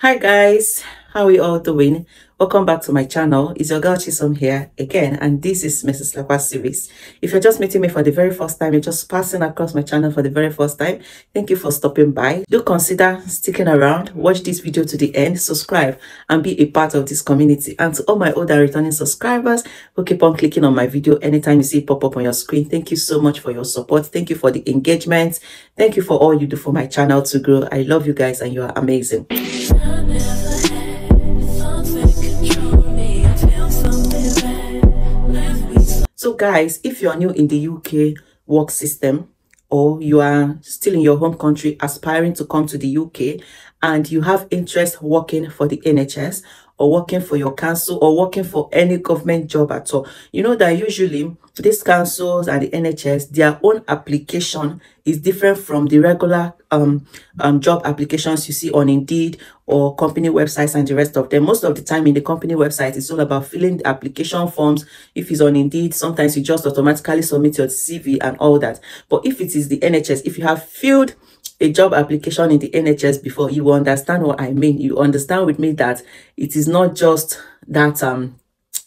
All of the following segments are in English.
Hi guys, how are you all doing? Welcome back to my channel. It's your girl Chisom here again, and this is Mrs. Lepa series. If you're just meeting me for the very first time, you're just passing across my channel for the very first time, thank you for stopping by. Do consider sticking around, watch this video to the end, subscribe, and be a part of this community. And to all my older returning subscribers who keep on clicking on my video anytime you see it pop up on your screen, thank you so much for your support. Thank you for the engagement. Thank you for all you do for my channel to grow. I love you guys and you are amazing. So guys, if you're new in the UK work system, or you are still in your home country aspiring to come to the UK and you have interest working for the NHS or working for your council or working for any government job at all, you know that usually these councils and the NHS, their own application is different from the regular job applications you see on Indeed or company websites and the rest of them. Most of the time in the company website, it's all about filling the application forms. If it's on Indeed, sometimes you just automatically submit your CV and all that. But if it is the NHS, if you have filled a job application in the NHS before, you understand what I mean. You understand with me that it is not just that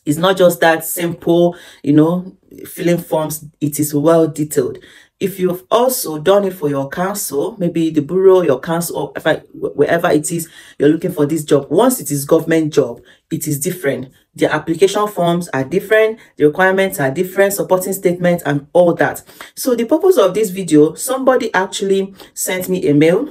it's not just that simple, you know, filling forms. It is well detailed. If you've also done it for your council, maybe the borough, your council, or wherever it is you're looking for this job, once it is government job, it is different. The application forms are different, the requirements are different, supporting statements and all that. So the purpose of this video, somebody actually sent me a mail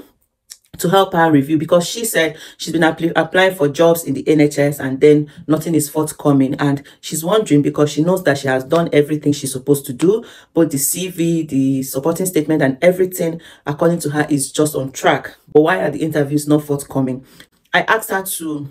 to help her review, because she said she's been applying for jobs in the NHS and then nothing is forthcoming, and she's wondering because she knows that she has done everything she's supposed to do, both the CV, the supporting statement and everything according to her is just on track, but why are the interviews not forthcoming? I asked her to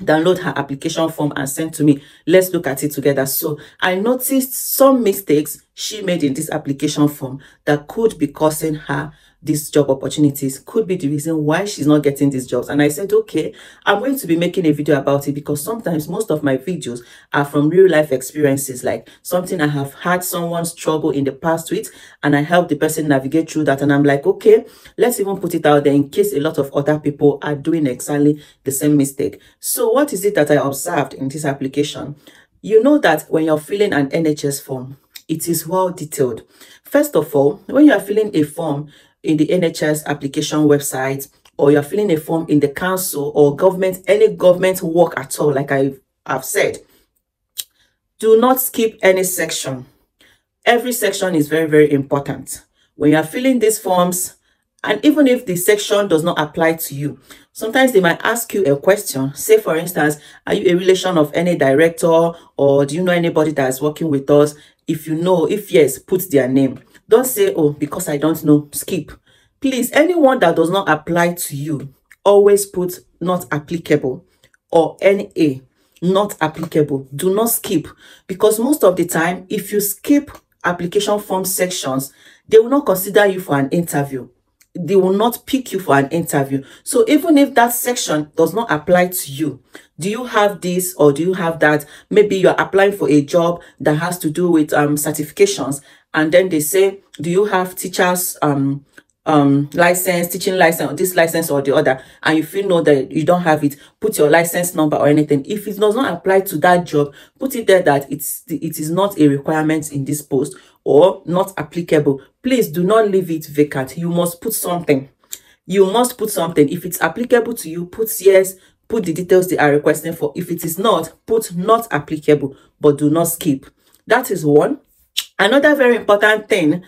download her application form and send to me. Let's look at it together. So I noticed some mistakes she made in this application form that could be causing her these job opportunities, could be the reason why she's not getting these jobs. And I said, okay, I'm going to be making a video about it, because sometimes most of my videos are from real life experiences, like something I have had someone struggle in the past with, and I help the person navigate through that. And I'm like, okay, let's even put it out there in case a lot of other people are doing exactly the same mistake. So what is it that I observed in this application? You know that when you're filling an NHS form, it is well detailed. First of all, when you are filling a form in the NHS application website, or you're filling a form in the council or government, any government work at all, like I've said, do not skip any section. Every section is very, very important. When you're filling these forms, and even if the section does not apply to you, sometimes they might ask you a question. Say, for instance, are you a relation of any director, or do you know anybody that is working with us? If you know, if yes, put their name. Don't say, oh, because I don't know, skip. Please, anyone that does not apply to you, always put not applicable or NA, not applicable. Do not skip, because most of the time, if you skip application form sections, they will not consider you for an interview. They will not pick you for an interview. So even if that section does not apply to you, do you have this or do you have that? Maybe you're applying for a job that has to do with certifications, and then they say, do you have teachers license, teaching license, or this license or the other, and you feel no that you don't have it, put your license number or anything. If it does not apply to that job, put it there that it is not a requirement in this post or not applicable. Please do not leave it vacant. You must put something. You must put something. If it's applicable to you, put yes, put the details they are requesting for. If it is not, put not applicable, but do not skip. That is one. Another very important thing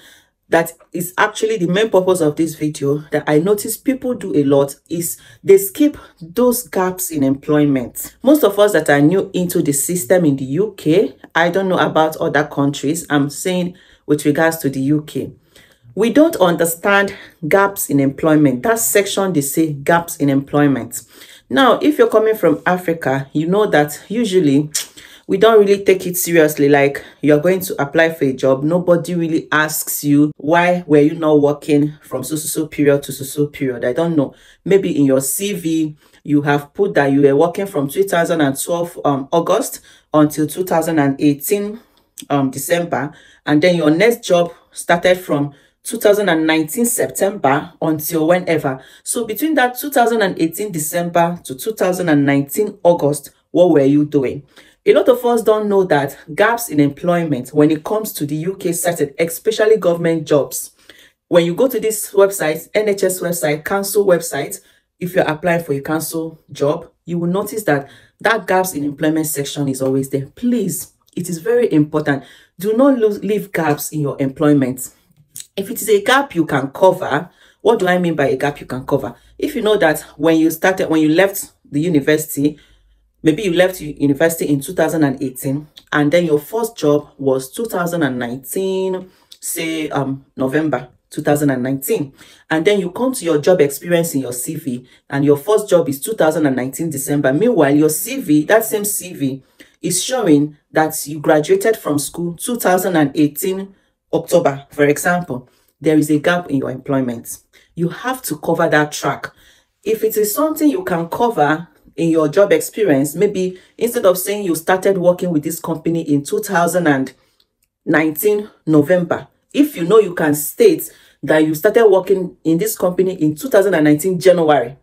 that is actually the main purpose of this video that I notice people do a lot is they skip those gaps in employment. Most of us that are new into the system in the UK, I don't know about other countries, I'm saying with regards to the UK, we don't understand gaps in employment. That section they say gaps in employment. Now, if you're coming from Africa, you know that usually we don't really take it seriously. Like, you're going to apply for a job, nobody really asks you, why were you not working from so period to so period? I don't know. Maybe in your CV, you have put that you were working from 2012 August until 2018 December, and then your next job started from 2019 September until whenever. So between that 2018 December to 2019 August, what were you doing? A lot of us don't know that gaps in employment when it comes to the UK setting, especially government jobs. When you go to this website, NHS website, council website, if you're applying for a council job, you will notice that that gaps in employment section is always there. Please, it is very important. Do not leave gaps in your employment. If it is a gap you can cover, what do I mean by a gap you can cover? If you know that when you left the university, maybe you left university in 2018 and then your first job was 2019, say November 2019, and then you come to your job experience in your CV and your first job is 2019 December. Meanwhile, your CV, that same CV, is showing that you graduated from school 2018 October, for example. There is a gap in your employment. You have to cover that track. If it is something you can cover in your job experience, maybe instead of saying you started working with this company in 2019 November, if you know you can state that you started working in this company in 2019 January,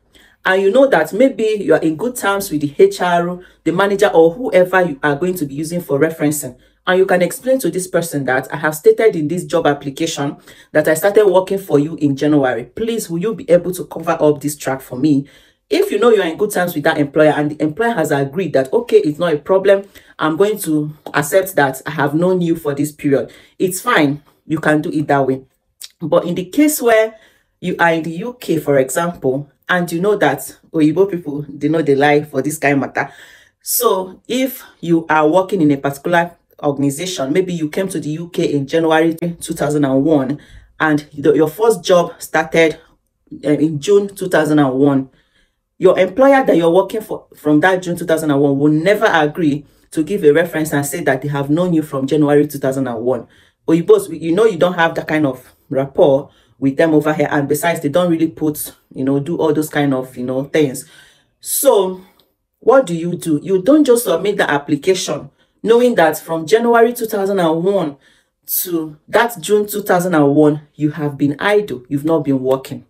and you know that maybe you are in good terms with the HR, the manager, or whoever you are going to be using for referencing, and you can explain to this person that I have stated in this job application that I started working for you in January. Please, will you be able to cover up this track for me? If you know you are in good terms with that employer and the employer has agreed that, okay, it's not a problem, I'm going to accept that I have known you for this period, it's fine. You can do it that way. But in the case where you are in the UK, for example, and you know that Oyibo people, they know they lie for this kind of matter. So if you are working in a particular organization, maybe you came to the UK in January 2001 and your first job started in June 2001, your employer that you're working for from that June 2001 will never agree to give a reference and say that they have known you from January 2001. Oyibos, you know, you don't have that kind of rapport with them over here, and besides, they don't really put, do all those kind of, things. So what do? You don't just submit the application knowing that from January 2001 to that June 2001, you have been idle, you've not been working.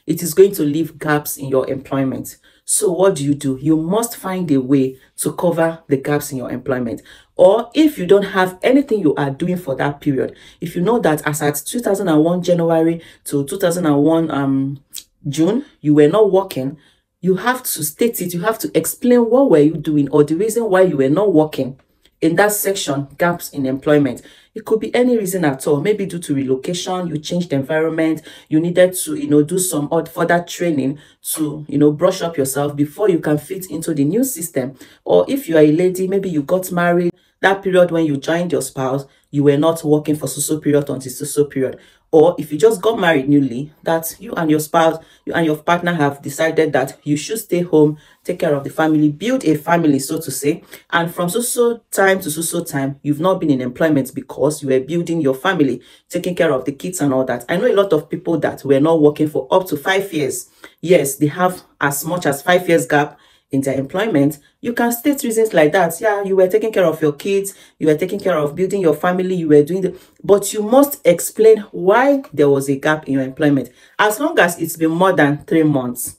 It is going to leave gaps in your employment. So what do? You must find a way to cover the gaps in your employment. Or if you don't have anything you are doing for that period, if you know that as at 2001 January to 2001 June, you were not working, you have to state it. You have to explain what were you doing or the reason why you were not working in that section, gaps in employment. It could be any reason at all. Maybe due to relocation, you changed environment, you needed to, do some further training to, brush up yourself before you can fit into the new system. Or if you are a lady, maybe you got married, that period when you joined your spouse, you were not working for so period until so period. Or if you just got married newly, that you and your spouse, you and your partner have decided that you should stay home, take care of the family, build a family, so to say. And from so time to so time, you've not been in employment because you were building your family, taking care of the kids and all that. I know a lot of people that were not working for up to 5 years. Yes, they have as much as 5 years gap in their employment. You can state reasons like that. Yeah, you were taking care of your kids, you were taking care of building your family, you were doing but you must explain why there was a gap in your employment. As long as it's been more than 3 months.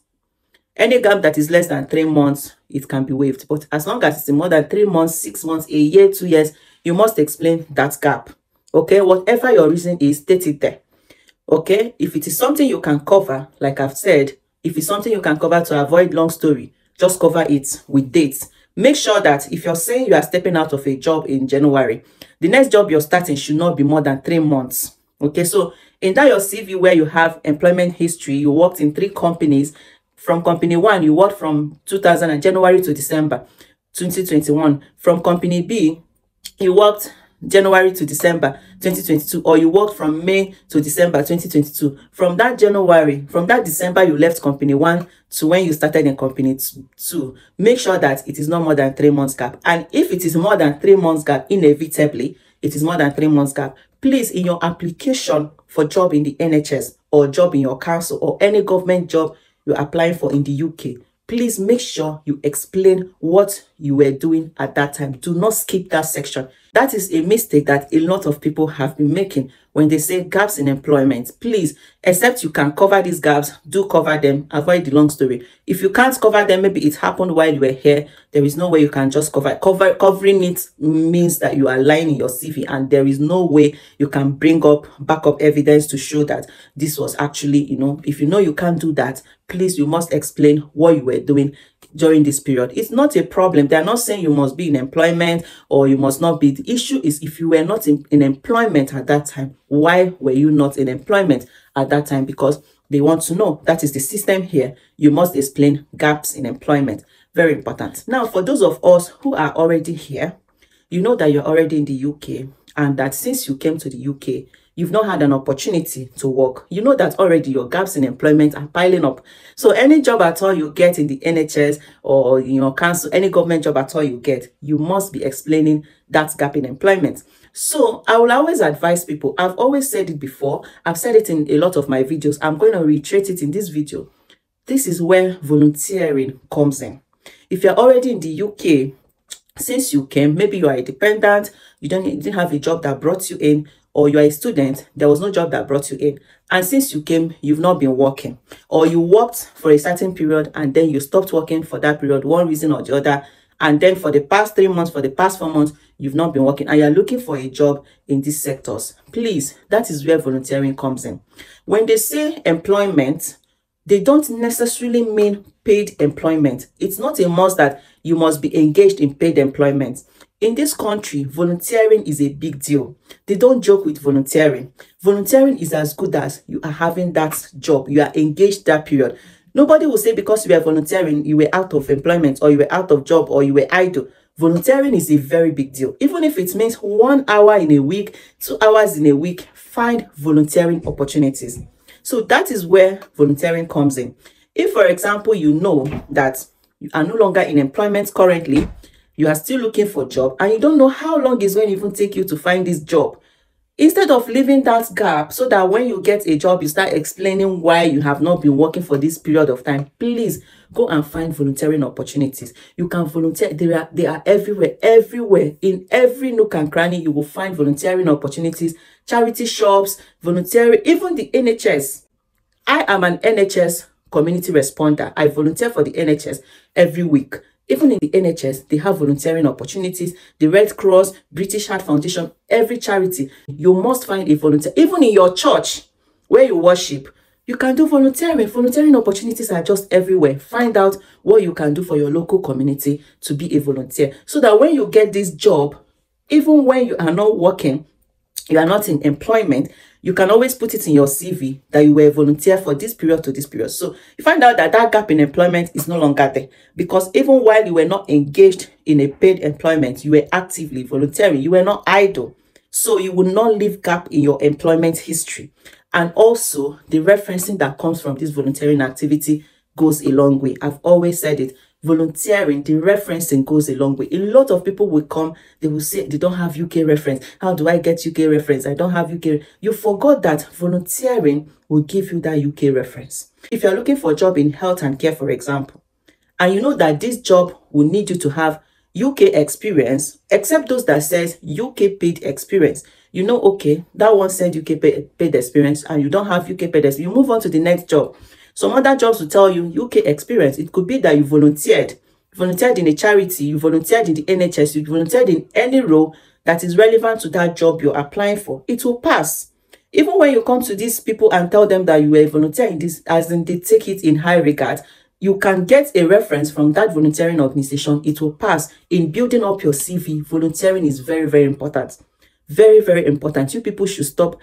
Any gap that is less than 3 months, it can be waived. But as long as it's more than 3 months, 6 months, a year, 2 years, you must explain that gap. Okay, whatever your reason is, state it there. Okay, if it is something you can cover, like I've said, if it's something you can cover to avoid long story, just cover it with dates. Make sure that if you're saying you are stepping out of a job in January, the next job you're starting should not be more than 3 months. Okay, so in that your CV where you have employment history, you worked in 3 companies. From company 1, you worked from January to December 2021. From company B, you worked January to December 2022, or you worked from May to December 2022. From that December, you left company 1 to when you started in company 2. Make sure that it is not more than 3 months gap. And if it is more than 3 months gap, inevitably, it is more than 3 months gap. Please, in your application for job in the NHS or job in your council or any government job you're applying for in the UK, please make sure you explain what you were doing at that time. Do not skip that section. That is a mistake that a lot of people have been making when they say gaps in employment. Please, except you can cover these gaps, do cover them, avoid the long story. If you can't cover them, maybe it happened while you were here, there is no way you can just covering it means that you are lying in your CV, and there is no way you can bring up backup evidence to show that this was actually, if you know you can't do that, please, you must explain what you were doing during this period. It's not a problem. They're not saying you must be in employment or you must not be. The issue is, if you were not in employment at that time, why were you not in employment at that time? Because they want to know. That is the system here. You must explain gaps in employment. Very important. Now, for those of us who are already here, you know that you're already in the UK, and that since you came to the UK, you've not had an opportunity to work. You know that already your gaps in employment are piling up. So any job at all you get in the NHS or in your council, any government job at all you get, you must be explaining that gap in employment. So I will always advise people, I've always said it before, I've said it in a lot of my videos, I'm going to reiterate it in this video. This is where volunteering comes in. If you're already in the UK, since you came, maybe you are a dependent, you didn't have a job that brought you in, or you are a student, there was no job that brought you in, and since you came, you've not been working, or you worked for a certain period and then you stopped working for that period, one reason or the other, and then for the past 3 months, for the past 4 months, you've not been working, and you're looking for a job in these sectors. Please, that is where volunteering comes in. When they say employment, they don't necessarily mean paid employment. It's not a must that you must be engaged in paid employment. In this country, volunteering is a big deal. They don't joke with volunteering. Volunteering is as good as you are having that job. You are engaged that period. Nobody will say because you were volunteering, you were out of employment, or you were out of job, or you were idle. Volunteering is a very big deal. Even if it means 1 hour in a week, 2 hours in a week, find volunteering opportunities. So that is where volunteering comes in. If, for example, you know that you are no longer in employment currently, you are still looking for a job, and you don't know how long it's going to even take you to find this job, instead of leaving that gap so that when you get a job, you start explaining why you have not been working for this period of time, please go and find volunteering opportunities. You can volunteer. They are everywhere. In every nook and cranny, you will find volunteering opportunities, charity shops, volunteering, even the NHS. I am an NHS community responder. I volunteer for the NHS every week. Even in the NHS, they have volunteering opportunities. The Red Cross, British Heart Foundation, every charity, you must find a volunteer. Even in your church where you worship, you can do volunteering. Volunteering opportunities are just everywhere. Find out what you can do for your local community to be a volunteer, so that when you get this job, even when you are not working, you are not in employment, you can always put it in your CV that you were a volunteer for this period to this period. So you find out that that gap in employment is no longer there, because even while you were not engaged in a paid employment, you were actively volunteering. You were not idle. So you will not leave gap in your employment history. And also, the referencing that comes from this volunteering activity goes a long way. I've always said it. Volunteering, the referencing goes a long way. A lot of people will come, they will say they don't have UK reference. How do I get UK reference? I don't have UK. You forgot that volunteering will give you that UK reference. If you're looking for a job in health and care, for example, and you know that this job will need you to have UK experience, except those that says UK paid experience, you know, okay, that one said UK paid experience, and you don't have UK paid experience, you move on to the next job. Some other jobs will tell you UK experience. It could be that you volunteered in a charity, you volunteered in the NHS, you volunteered in any role that is relevant to that job you're applying for. It will pass. Even when you come to these people and tell them that you were volunteering this, as in they take it in high regard, you can get a reference from that volunteering organization. It will pass. In building up your CV, volunteering is very, very important. Very, very important. You people should stop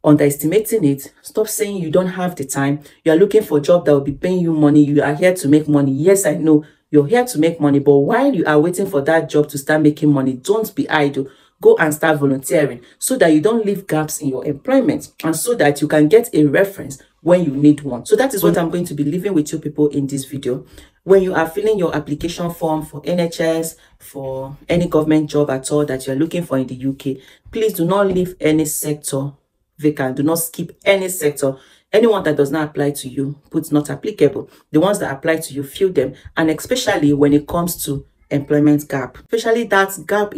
underestimating it. Stop saying you don't have the time. You are looking for a job that will be paying you money. You are here to make money. Yes, I know you're here to make money, but while you are waiting for that job to start making money, don't be idle. Go and start volunteering so that you don't leave gaps in your employment, and so that you can get a reference when you need one. So that is what I'm going to be leaving with you people in this video. When you are filling your application form for NHS, for any government job at all that you're looking for in the UK, please do not leave any sector vacant. Do not skip any sector. Anyone that does not apply to you, put not applicable. The ones that apply to you, fill them. And especially when it comes to employment gap, especially that gaps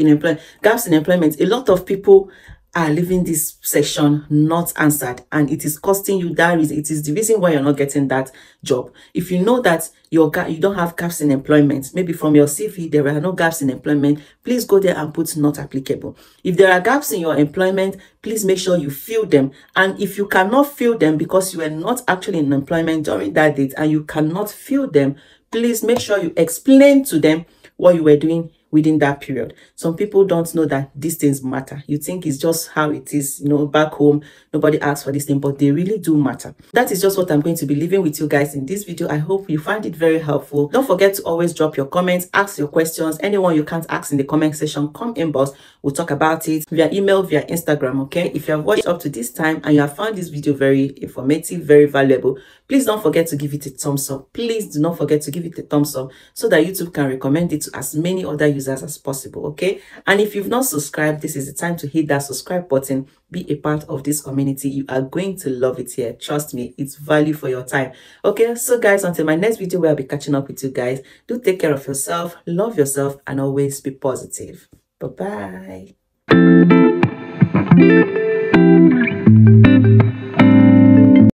in employment. A lot of people are leaving this section not answered, and it is costing you that reason. It is the reason why you're not getting that job. If you know that you don't have gaps in employment, maybe from your CV there are no gaps in employment, please go there and put not applicable. If there are gaps in your employment, please make sure you fill them. And if you cannot fill them because you were not actually in employment during that date and you cannot fill them, please make sure you explain to them what you were doing within that period. Some people don't know that these things matter. You think it's just how it is, back home, nobody asks for this thing, but they really do matter. That is just what I'm going to be leaving with you guys in this video. I hope you find it very helpful. Don't forget to always drop your comments, ask your questions. Anyone you can't ask in the comment section, come inbox. We'll talk about it via email, via Instagram, okay? If you have watched up to this time and you have found this video very informative, very valuable, please don't forget to give it a thumbs up. Please do not forget to give it a thumbs up so that YouTube can recommend it to as many other users as possible, okay? And if you've not subscribed, this is the time to hit that subscribe button. Be a part of this community. You are going to love it here. Trust me, it's value for your time. Okay, so guys, until my next video where I'll be catching up with you guys, do take care of yourself, love yourself, and always be positive. Bye-bye.